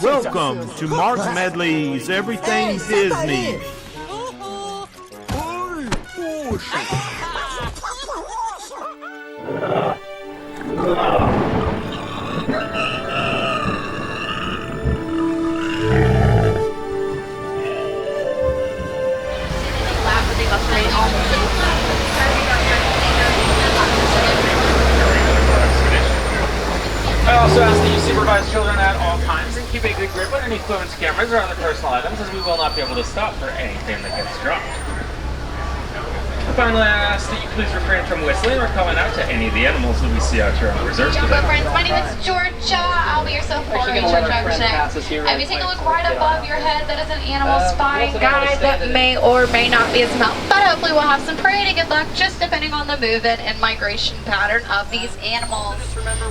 Welcome to Mark Medley's Everything Disney. I also ask that you supervise children at all times and keep a good grip on any phones, cameras, or other personal items, as we will not be able to stop for anything that gets dropped. Finally, I ask that you please refrain from whistling or calling out to any of the animals that we see out here on the reserves today. Friends, my name is Georgia. I'll be your self-portrait driver today. If you take a look right above your head, that is an animal spy guide that may or may not be as well. But hopefully we'll have some pretty good luck, just depending on the movement and migration pattern of these animals.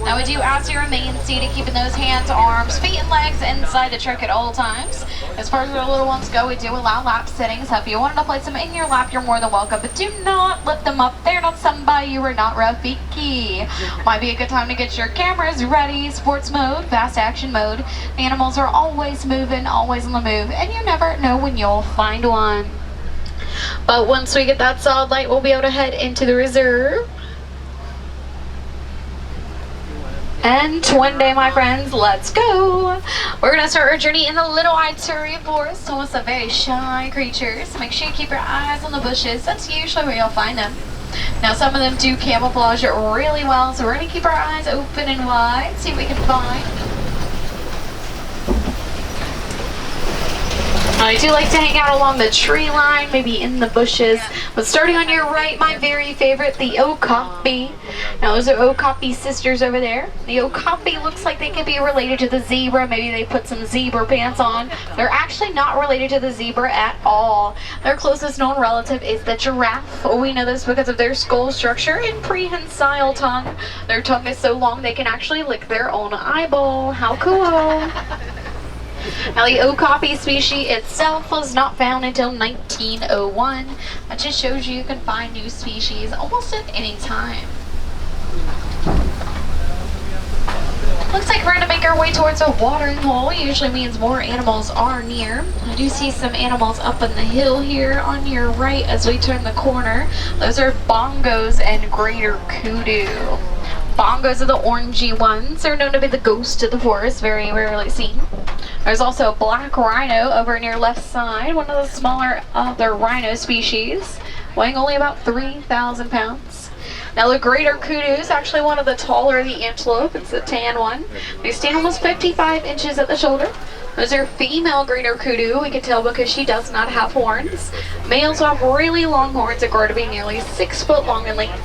Now we do ask you to remain seated, keeping those hands, arms, feet, and legs inside the truck at all times. As far as the little ones go, we do allow lap sittings. So if you wanted to place them in your lap, you're more than welcome. But do not lift them up. They're not something by you or not Rafiki. Might be a good time to get your cameras ready. Sports mode, fast action mode. The animals are always moving, always on the move, and you never know when you'll find one. But once we get that solid light, we'll be able to head into the reserve. And one day, my friends, let's go. We're gonna start our journey in the Little Ituria Forest, home with some very shy creatures. Make sure you keep your eyes on the bushes. That's usually where you'll find them. Now, some of them do camouflage it really well, so we're gonna keep our eyes open and wide, see what we can find. I do like to hang out along the tree line, maybe in the bushes. But starting on your right, my very favorite, the okapi. Now those are okapi sisters over there. The okapi looks like they could be related to the zebra. Maybe they put some zebra pants on. They're actually not related to the zebra at all. Their closest known relative is the giraffe. We know this because of their skull structure and prehensile tongue. Their tongue is so long they can actually lick their own eyeball. How cool! Now, the okapi species itself was not found until 1901. That just shows you can find new species almost at any time. Looks like we're going to make our way towards a watering hole. Usually means more animals are near. I do see some animals up on the hill here on your right as we turn the corner. Those are bongos and greater kudu. Bongos are the orangey ones. They're known to be the ghost of the forest, very rarely seen. There's also a black rhino over near left side, one of the smaller other rhino species, weighing only about 3,000 pounds. Now the greater kudu is actually one of the taller of the antelope. It's the tan one. They stand almost 55 inches at the shoulder. Those are female greater kudu. We can tell because she does not have horns. Males have really long horns that grow to be nearly 6 foot long in length.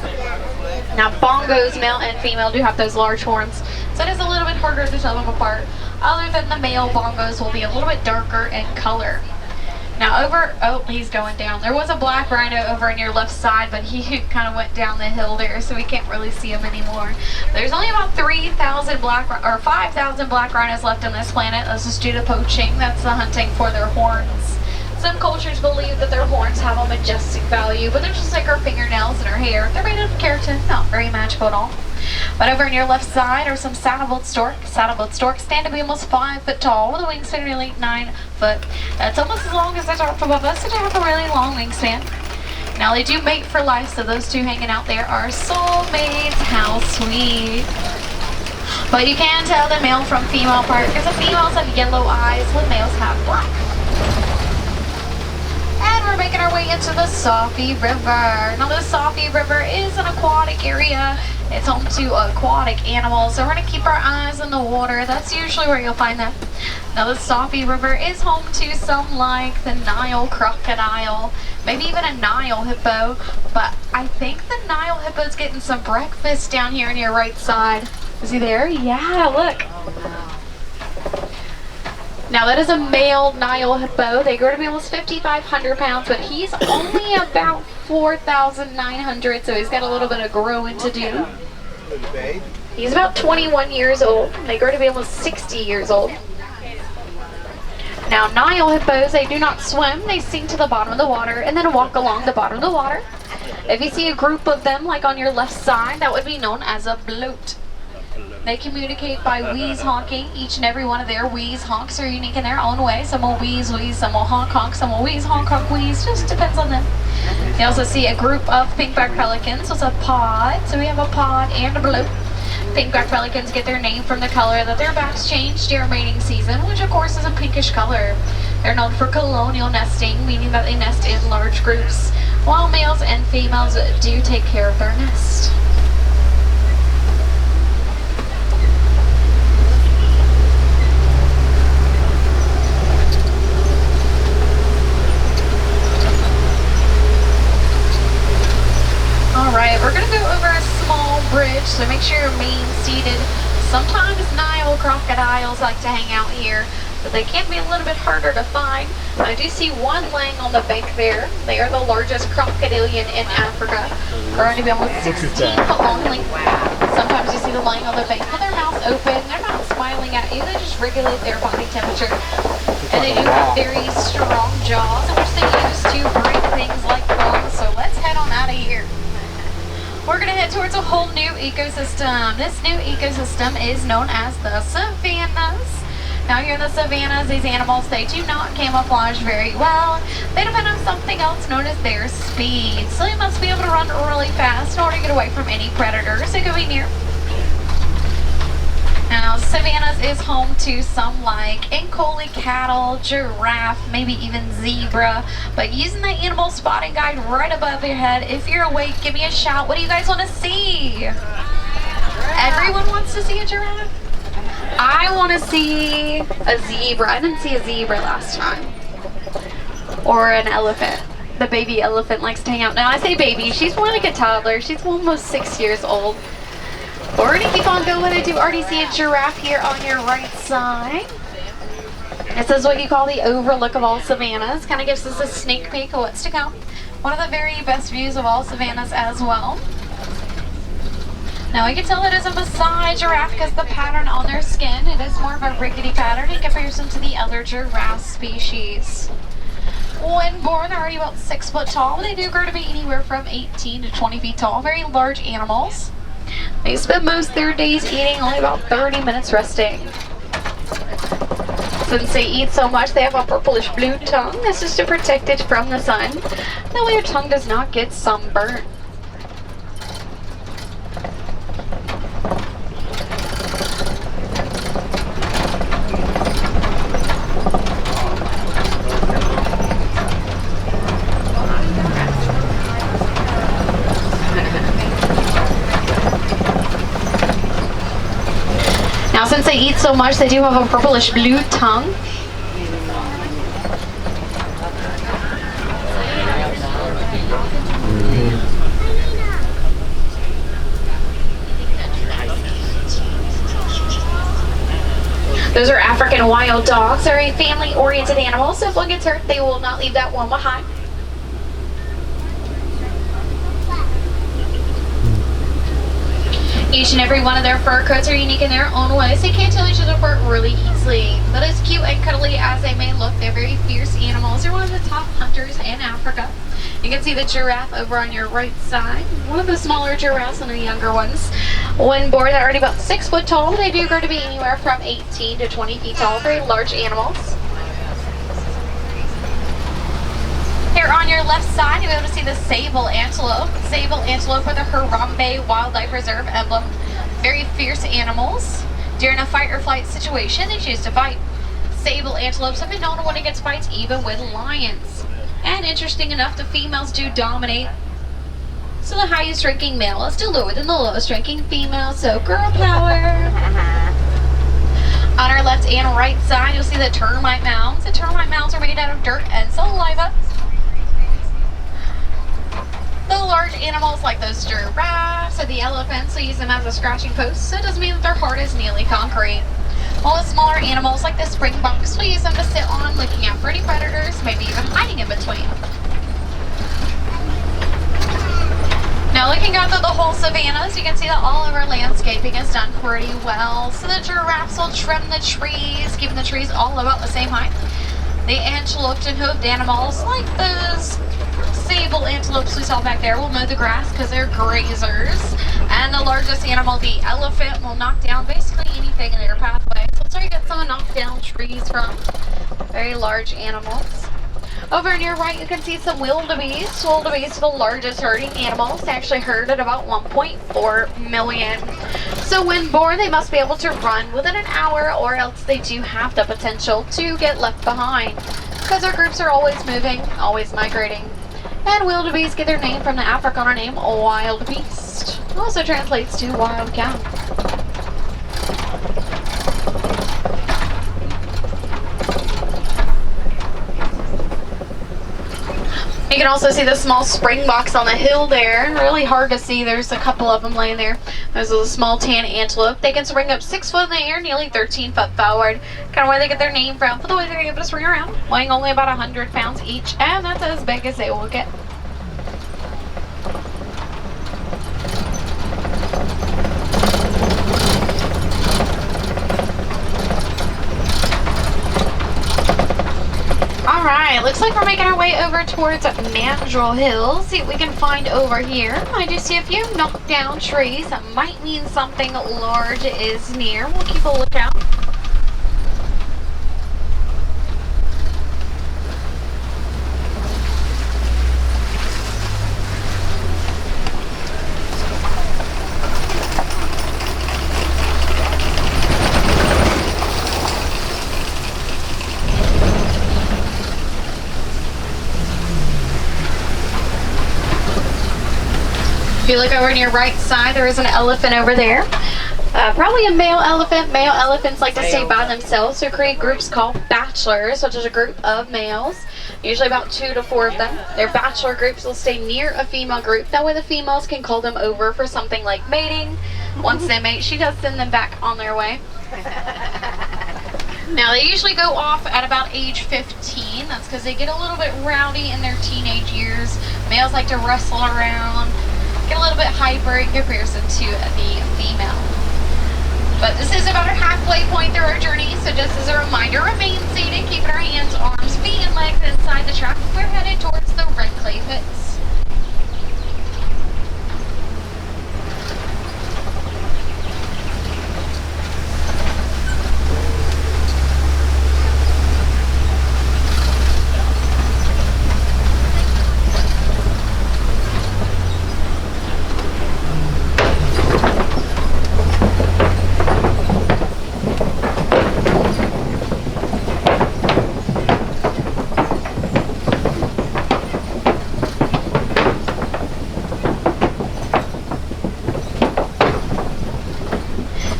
Now bongos, male and female, do have those large horns, so it is a little bit harder to tell them apart. Other than the male bongos will be a little bit darker in color. Now oh, he's going down. There was a black rhino over on your left side, but he kind of went down the hill there, so we can't really see him anymore. There's only about 5,000 black rhinos left on this planet. This is due to poaching. That's the hunting for their horns. Some cultures believe that their horns have a majestic value, but they're just like our fingernails and our hair. They're made of keratin, not very magical at all. But over on your left side are some saddle-billed storks. Saddle-billed storks stand to be almost 5 foot tall, with a wingspan of nearly 9 foot. That's almost as long as the top above us, so they have a really long wingspan. Now they do mate for life, so those two hanging out there are soulmates. How sweet. But you can tell the male from female part, because the females have yellow eyes, when males have black. And we're making our way into the Sept River. Now the Sept River is an aquatic area. It's home to aquatic animals, so we're going to keep our eyes in the water. That's usually where you'll find them. Now the Sept River is home to some like the Nile crocodile, maybe even a Nile hippo, but I think the Nile hippo's getting some breakfast down here on your right side. Is he there? Yeah, look. Now that is a male Nile hippo. They grow to be almost 5,500 pounds, but he's only about 4,900, so he's got a little bit of growing to do. He's about 21 years old. They grow to be almost 60 years old. Now Nile hippos, they do not swim. They sink to the bottom of the water and then walk along the bottom of the water. If you see a group of them like on your left side, that would be known as a bloat. They communicate by wheeze honking. Each and every one of their wheeze honks are unique in their own way. Some will wheeze, wheeze, some will honk, honk, some will wheeze, honk, honk, wheeze. Just depends on them. You also see a group of pinkback pelicans. So it's a pod. So we have a pod and a blue. Pinkback pelicans get their name from the color that their backs change during mating season, which of course is a pinkish color. They're known for colonial nesting, meaning that they nest in large groups, while males and females do take care of their nest. Alright, we're going to go over a small bridge, so make sure you're main seated. Sometimes Nile crocodiles like to hang out here, but they can be a little bit harder to find. I do see one laying on the bank there. They are the largest crocodilian in Africa. Growing to be almost 16 foot long in length. Sometimes you see them laying on the bank with their mouths open. They're not smiling at you, they just regulate their body temperature. And they do have very strong jaws, which they use to break things like bones. So let's head on out of here. We're going to head towards a whole new ecosystem. This new ecosystem is known as the savannas. Now here in the savannas, these animals, they do not camouflage very well. They depend on something else known as their speed. So they must be able to run really fast in order to get away from any predators that could be near. Now, savannas is home to some like Ankole cattle, giraffe, maybe even zebra. But using the animal spotting guide right above your head, if you're awake, give me a shout. What do you guys want to see? Everyone wants to see a giraffe? I want to see a zebra. I didn't see a zebra last time. Or an elephant. The baby elephant likes to hang out. Now, I say baby. She's more like a toddler. She's almost 6 years old. We're going to keep on going. I do already see a giraffe here on your right side. This is what you call the overlook of all savannas. Kind of gives us a sneak peek of what's to come. One of the very best views of all savannas as well. Now we can tell it is a Maasai giraffe because the pattern on their skin, it is more of a rickety pattern in comparison to the other giraffe species. When born, they're already about 6 foot tall. They do grow to be anywhere from 18 to 20 feet tall. Very large animals. They spend most of their days eating, only about 30 minutes resting. Since they eat so much, they have a purplish blue tongue. This is to protect it from the sun. That way your tongue does not get sunburnt. Now, since they eat so much, they do have a purplish blue tongue. Those are African wild dogs. They're a family-oriented animal, so if one gets hurt, they will not leave that one behind. Each and every one of their fur coats are unique in their own way, so they can't tell each other apart really easily. But as cute and cuddly as they may look, they're very fierce animals. They're one of the top hunters in Africa. You can see the giraffe over on your right side. One of the smaller giraffes and the younger ones. When born, they're already about 6 foot tall. They do grow to be anywhere from 18 to 20 feet tall. Very large animals. Here on your left side, you'll be able to see the sable antelope. Sable antelope are the Harambe Wildlife Reserve emblem. Very fierce animals. During a fight or flight situation, they choose to fight. Sable antelopes have been known to win against fights even with lions. And interesting enough, the females do dominate. So the highest ranking male is still lower than the lowest ranking female, so girl power. On our left and right side, you'll see the termite mounds. The termite mounds are made out of dirt and saliva. The large animals like those giraffes or the elephants, will use them as a scratching post, so it doesn't mean that their heart is nearly concrete. While the smaller animals like the springboks will use them to sit on, looking out for any predators, maybe even hiding in between. Now looking out through the whole savannas, you can see that all of our landscaping is done pretty well. So the giraffes will trim the trees, keeping the trees all about the same height. The anteloped and hoofed animals, like those sable antelopes we saw back there, will mow the grass because they're grazers. And the largest animal, the elephant, will knock down basically anything in their pathway. So that's where you get some knock down trees from. Very large animals. Over on your right, you can see some wildebeest. Wildebeest are the largest herding animals. They actually herd at about 1.4 million. So when born, they must be able to run within an hour, or else they do have the potential to get left behind, because our groups are always moving, always migrating. And wildebeest get their name from the Afrikaner name wild beast. It also translates to wild cow. You can also see the small springboks on the hill there. Really hard to see. There's a couple of them laying there. There's a small tan antelope. They can spring up 6 foot in the air, nearly 13 foot forward. Kind of where they get their name from, for the way they're able to spring around. Weighing only about 100 pounds each, and that's as big as they will get. Alright, looks like we're making our way over towards Mandrill Hill. See what we can find over here. I do see a few knocked down trees. That might mean something large is near. We'll keep a lookout. If you look over on your right side, there is an elephant over there. Probably a male elephant. Male elephants like to stay by themselves, so create groups called bachelors, which is a group of males, usually about 2 to 4 of them. Their bachelor groups will stay near a female group. That way the females can call them over for something like mating. Once they mate, she does send them back on their way. Now, they usually go off at about age 15. That's because they get a little bit rowdy in their teenage years. Males like to wrestle around, get a little bit hyper in comparison to the female. But this is about our halfway point through our journey, so just as a reminder, remain seated, keeping our hands, arms, feet, and legs inside the truck. We're headed towards the red clay pits.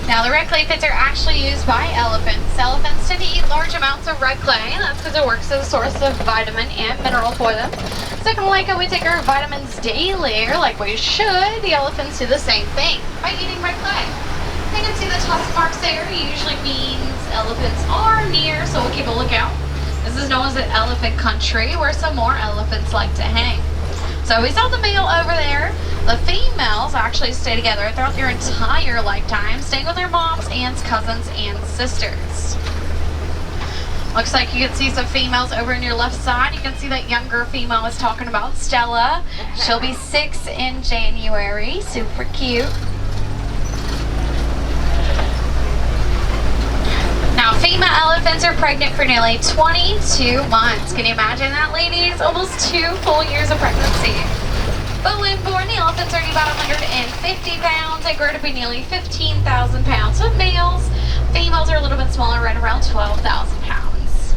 Now, the red clay pits are actually used by elephants. Elephants tend to eat large amounts of red clay, and that's because it works as a source of vitamin and mineral for them. So kind of like how we take our vitamins daily, or like we should, the elephants do the same thing by eating red clay. You can see the tusk marks there. It usually means elephants are near, so we'll keep a lookout. This is known as the elephant country, where some more elephants like to hang. So we saw the male over there. The females actually stay together throughout their entire lifetime, staying with their moms, aunts, cousins, and sisters. Looks like you can see some females over on your left side. You can see that younger female is talking about Stella. She'll be 6 in January. Super cute. Now, female elephants are pregnant for nearly 22 months. Can you imagine that, ladies? Almost 2 full years of pregnancy. But when born, the elephants are about 150 pounds. They grow to be nearly 15,000 pounds. With males, females are a little bit smaller, right around 12,000 pounds.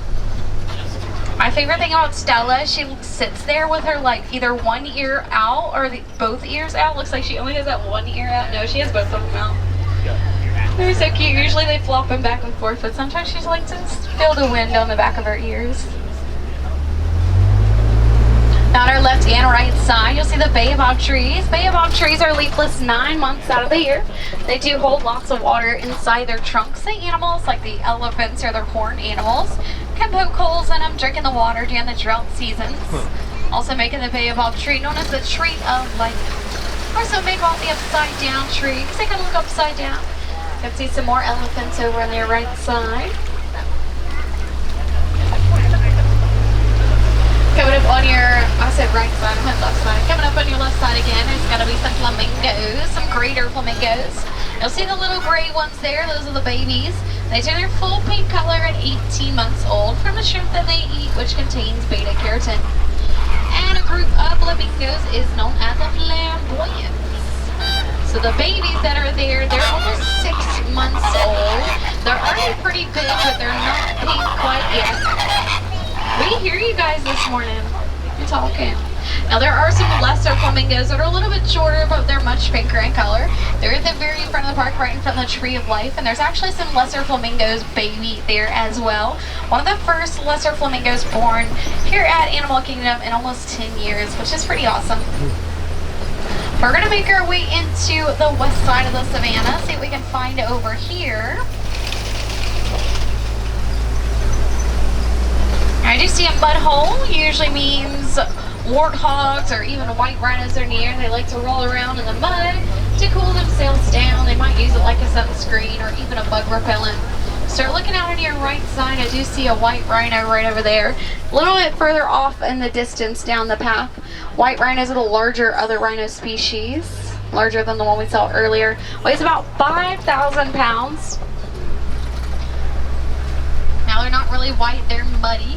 My favorite thing about Stella, she sits there with her like either one ear out or both ears out. Looks like she only has that one ear out. No, she has both of them out. They're so cute. Usually they flop them back and forth, but sometimes she likes to feel the wind on the back of her ears. Now on our left and right side, you'll see the baobab trees. Baobab trees are leafless 9 months out of the year. They do hold lots of water inside their trunks. The animals, like the elephants or their horned animals, can poke holes in them, drinking the water during the drought seasons. Also making the baobab tree known as the tree of life. Or some may call it the upside down tree, because they can look upside down. You can see some more elephants over on their right side. Coming up on your, I said right side, I meant left side. Coming up on your left side again, there's going to be some flamingos, some greater flamingos. You'll see the little gray ones there, those are the babies. They turn their full pink color at 18 months old from the shrimp that they eat, which contains beta carotene. And a group of flamingos is known as a flamboyant. So the babies that are there, they're almost 6 months old. They're already pretty big, but they're not pink quite yet. We hear you guys this morning. You're talking. Now there are some lesser flamingos that are a little bit shorter, but they're much pinker in color. They're at the very front of the park, right in front of the Tree of Life, and there's actually some lesser flamingos baby there as well. One of the first lesser flamingos born here at Animal Kingdom in almost 10 years, which is pretty awesome. We're gonna make our way into the west side of the savannah, see what we can find over here. I do see a mud hole, usually means warthogs or even white rhinos are near. They like to roll around in the mud to cool themselves down. They might use it like a sunscreen or even a bug repellent. Start looking out on your right side. I do see a white rhino right over there. A little bit further off in the distance down the path. White rhinos are the larger of the rhino species. Larger than the one we saw earlier. Weighs about 5,000 pounds. Now they're not really white, they're muddy.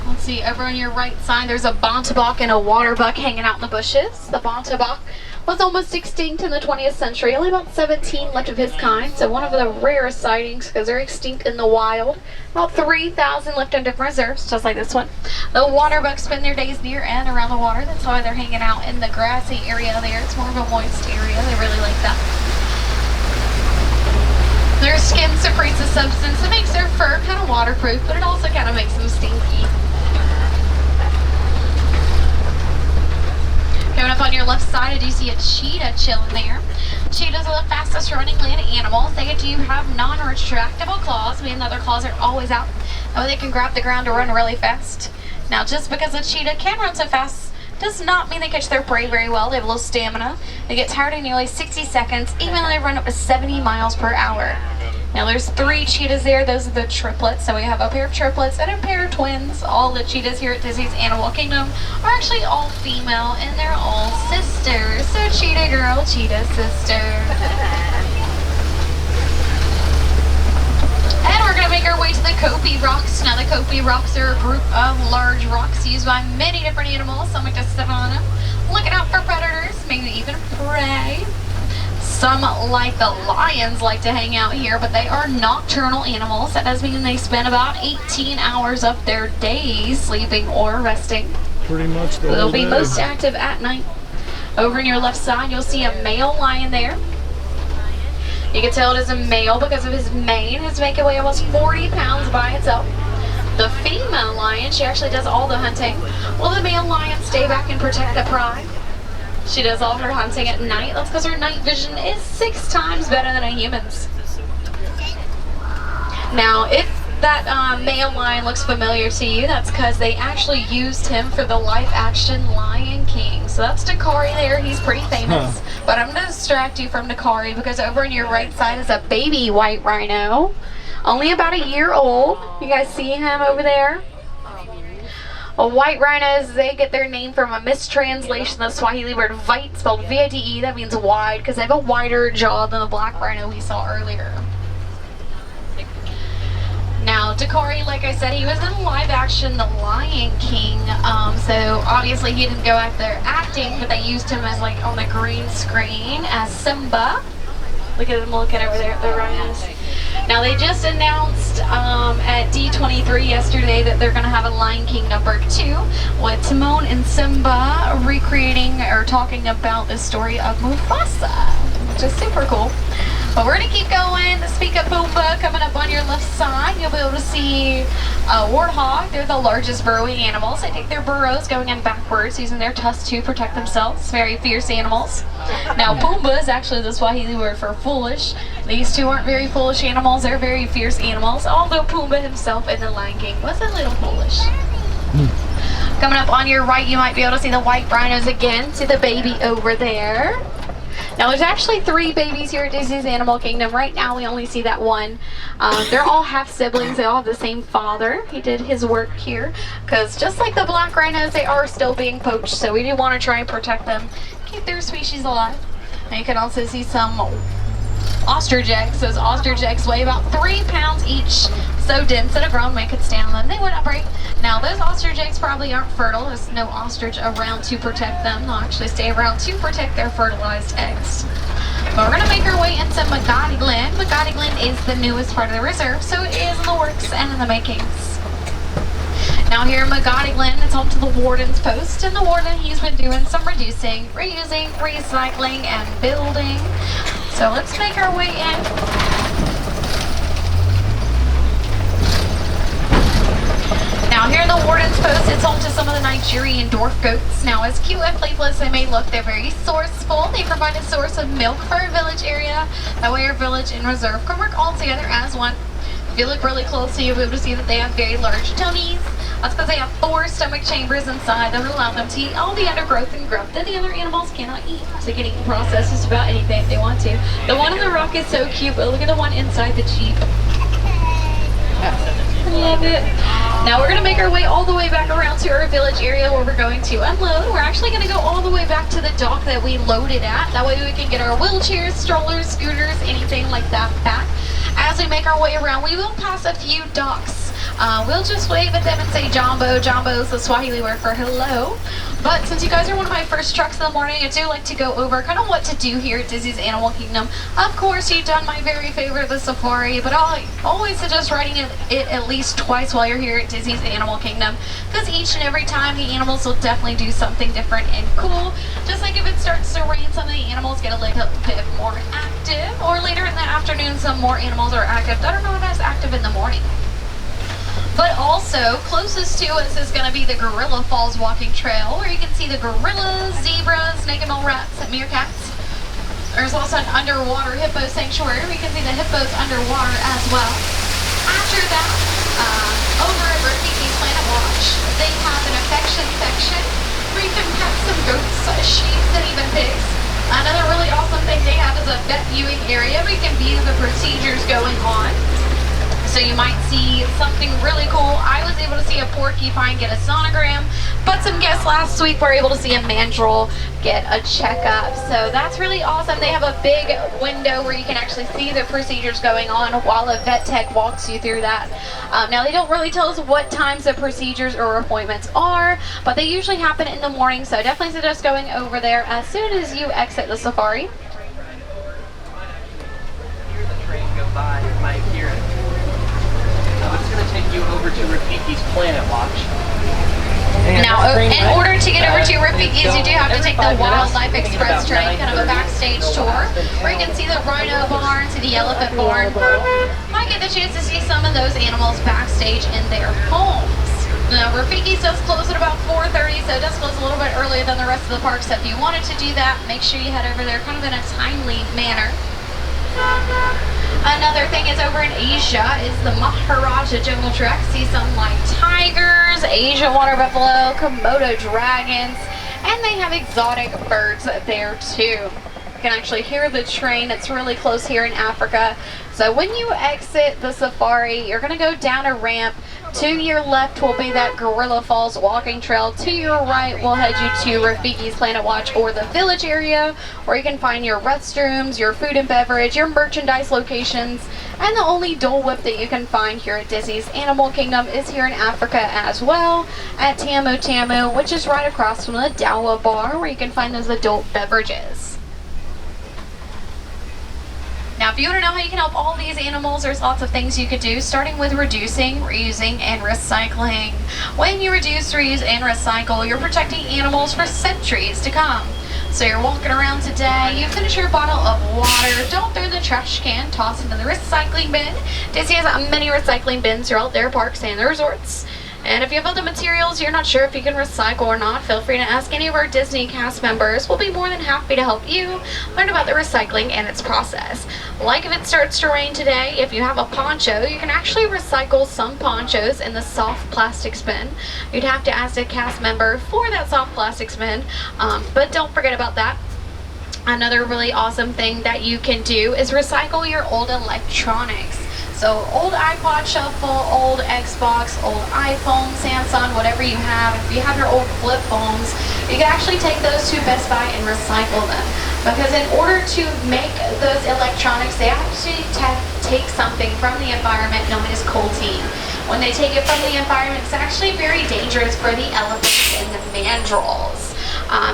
Let's see, over on your right side, there's a bontebok and a waterbuck hanging out in the bushes. The bontebok was almost extinct in the 20th century. Only about 17 left of his kind, so one of the rarest sightings because they're extinct in the wild. About 3,000 left in different reserves, just like this one. The waterbucks spend their days near and around the water. That's why they're hanging out in the grassy area there. It's more of a moist area. They really like that. Their skin secretes a substance that makes their fur kind of waterproof, but it also kind of makes them stinky. Coming up on your left side, I do see a cheetah chilling there. Cheetahs are the fastest running land animals. They do have non-retractable claws, meaning that their claws are always out. That way they can grab the ground to run really fast. Now, just because a cheetah can run so fast does not mean they catch their prey very well. They have low stamina. They get tired in nearly 60 seconds, even though they run up to 70 miles per hour. Now there's 3 cheetahs there. Those are the triplets. So we have a pair of triplets and a pair of twins. All the cheetahs here at Disney's Animal Kingdom are actually all female and they're all sisters. So cheetah girl, cheetah sister. And we're going to make our way to the Kopi Rocks. Now the Kopi Rocks are a group of large rocks used by many different animals. Some like to sit on them, looking out for predators, maybe even prey. Some, like the lions, like to hang out here, but they are nocturnal animals. That does mean they spend about 18 hours of their days sleeping or resting. Pretty much the They'll whole be day. most active at night. Over on your left side, you'll see a male lion there. You can tell it is a male because of his mane. His mane can weigh almost 40 pounds by itself. The female lion, she actually does all the hunting. Will the male lion stay back and protect the pride? She does all her hunting at night. That's because her night vision is 6 times better than a human's. Now, if that male lion looks familiar to you, that's because they actually used him for the live-action Lion King. So that's Dakari there. He's pretty famous. But I'm going to distract you from Dakari because over on your right side is a baby white rhino. Only about a year old. You guys see him over there? White rhinos, they get their name from a mistranslation of the Swahili word vite, spelled V-I-T-E. That means wide, because they have a wider jaw than the black rhino we saw earlier. Now, Dakari, like I said, he was in live action The Lion King, so obviously he didn't go out there acting, but they used him as like on the green screen as Simba. Look at them looking over there at the rhinos. Now they just announced at D23 yesterday that they're going to have a Lion King #2 with Timon and Simba recreating or talking about the story of Mufasa, which is super cool. But we're going to keep going. Speak of Pumbaa, coming up on your left side, you'll be able to see a warthog. They're the largest burrowing animals. They take their burrows going in backwards, using their tusks to protect themselves. Very fierce animals. Now, Pumbaa is actually the Swahili word for foolish. These two aren't very foolish animals. They're very fierce animals, although Pumbaa himself in The Lion King was a little foolish. Coming up on your right, you might be able to see the white rhinos again. See the baby over there. Now there's actually 3 babies here at Disney's Animal Kingdom. Right now we only see that one. They're all half siblings. They all have the same father. He did his work here because just like the black rhinos, they are still being poached. So we do want to try and protect them, keep their species alive. And you can also see some ostrich eggs. Those ostrich eggs weigh about 3 pounds each. So dense that a grown man could stand on them. They wouldn't break. Now those ostrich eggs probably aren't fertile. There's no ostrich around to protect them. They'll actually stay around to protect their fertilized eggs. But we're going to make our way into Magadi Glen. Magadi Glen is the newest part of the reserve, so it is in the works and in the makings. Now here in Magadi Glen, it's home to the Warden's Post, and the Warden, he's been doing some reducing, reusing, recycling, and building. So let's make our way in. Now here in the Warden's Post, it's home to some of the Nigerian dwarf goats. Now as cute and playful as they may look, they're very sourceful. They provide a source of milk for our village area. That way our village and reserve can work all together as one. If you look really closely, you'll be able to see that they have very large tummies. That's because they have 4 stomach chambers inside that will allow them to eat all the undergrowth and growth that the other animals cannot eat. So they can eat and process just about anything if they want to. The one on the rock is so cute, but look at the one inside the Jeep. Love it. Now we're going to make our way all the way back around to our village area where we're going to unload. We're actually going to go all the way back to the dock that we loaded at. That way we can get our wheelchairs, strollers, scooters, anything like that back. As we make our way around, we will pass a few docks. We'll just wave at them and say Jumbo. Jumbo is the Swahili word for hello. But since you guys are one of my first trucks in the morning, I do like to go over kind of what to do here at Disney's Animal Kingdom. Of course, you've done my very favorite, the safari, but I always suggest riding it at least twice while you're here at Disney's Animal Kingdom, because each and every time the animals will definitely do something different and cool. Just like if it starts to rain, some of the animals get a little bit more active, or later in the afternoon, some more animals are active that are not as active in the morning. But also, closest to us is going to be the Gorilla Falls walking trail, where you can see the gorillas, zebras, naked mole rats, and meerkats. There's also an underwater hippo sanctuary, where you can see the hippos underwater as well. After that, over at Rafiki's Planet Watch, they have an affection section, where you can pet some goats, sheep, and even pigs. Another really awesome thing they have is a vet viewing area, where you can view the procedures going on. So you might see something really cool. I was able to see a porcupine get a sonogram, but some guests last week were able to see a mandrill get a checkup. So that's really awesome. They have a big window where you can actually see the procedures going on while a vet tech walks you through that. Now they don't really tell us what times the procedures or appointments are, but they usually happen in the morning. So I definitely suggest going over there as soon as you exit the safari. Hear the train go by, you might hear it. It's going to take you over to Rafiki's Planet Watch. Now, in order to get over to Rafiki's, you do have to take the Wildlife Express train, kind of a backstage tour, where you can see the rhino barn, see the elephant barn. Might get the chance to see some of those animals backstage in their homes. Now, Rafiki's does close at about 4:30, so it does close a little bit earlier than the rest of the park. So if you wanted to do that, make sure you head over there kind of in a timely manner. Another thing is over in Asia is the Maharaja Jungle Trek. See some like tigers, Asian water buffalo, Komodo dragons, and they have exotic birds there too. You can actually hear the train. It's really close here in Africa. So when you exit the safari, you're going to go down a ramp. To your left will be that Gorilla Falls walking trail. To your right will head you to Rafiki's Planet Watch or the village area, where you can find your restrooms, your food and beverage, your merchandise locations, and the only Dole Whip that you can find here at Disney's Animal Kingdom is here in Africa as well, at Tamu Tamu, which is right across from the Dawa Bar, where you can find those adult beverages. Now, if you want to know how you can help all these animals, there's lots of things you could do, starting with reducing, reusing, and recycling. When you reduce, reuse, and recycle, you're protecting animals for centuries to come. So you're walking around today, you finish your bottle of water, don't throw the trash can, toss it in the recycling bin. Disney has many recycling bins throughout their parks and their resorts. And if you have other materials you're not sure if you can recycle or not, feel free to ask any of our Disney cast members. We'll be more than happy to help you learn about the recycling and its process. Like if it starts to rain today, if you have a poncho, you can actually recycle some ponchos in the soft plastics bin. You'd have to ask a cast member for that soft plastics bin, but don't forget about that. Another really awesome thing that you can do is recycle your old electronics. So old iPod Shuffle, old Xbox, old iPhone, Samsung, whatever you have. If you have your old flip phones, you can actually take those to Best Buy and recycle them. Because in order to make those electronics, they actually take something from the environment known as coltine. When they take it from the environment, it's actually very dangerous for the elephants and the mandrills.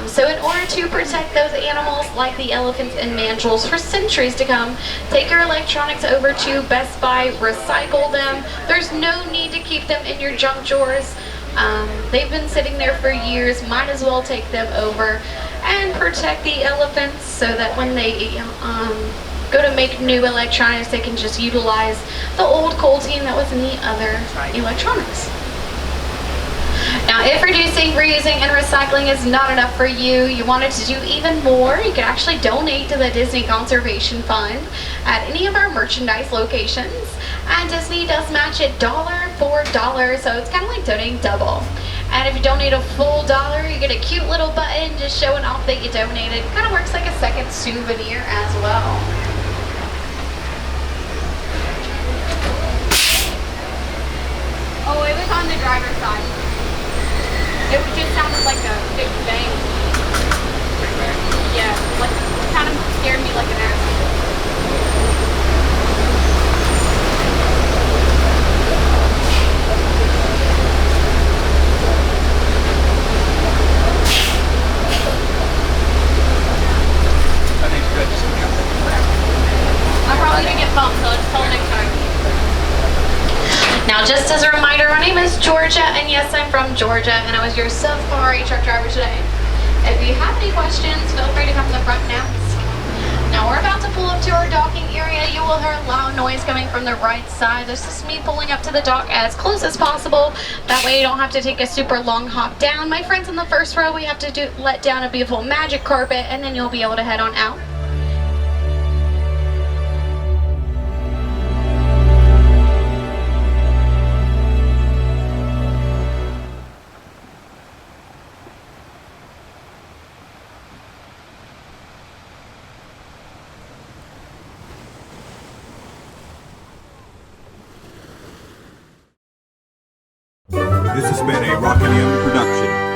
So in order to protect those animals like the elephants and mandrills for centuries to come, take your electronics over to Best Buy, recycle them. There's no need to keep them in your junk drawers. They've been sitting there for years. Might as well take them over and protect the elephants so that when they go to make new electronics, they can just utilize the old coltine that was in the other electronics. Now, if reducing, reusing, and recycling is not enough for you, you wanted to do even more, you can actually donate to the Disney Conservation Fund at any of our merchandise locations. And Disney does match it dollar for dollar, so it's kind of like donating double. And if you donate a full dollar, you get a cute little button just showing off that you donated. Kind of works like a second souvenir as well. Oh, it was on the driver's side. It just sounded like a big bang. Yeah, like kind of scared me like an ass. I think it's good. Just I'm probably gonna get bumped, so let's tell next time. Now, just as a reminder, my name is Georgia, and yes, I'm from Georgia, and I was your safari truck driver today. If you have any questions, feel free to come to the front and ask. Now, we're about to pull up to our docking area. You will hear a loud noise coming from the right side. This is me pulling up to the dock as close as possible. That way you don't have to take a super long hop down. My friends in the first row, we have to let down a beautiful magic carpet, and then you'll be able to head on out. This has been a Rock and M production.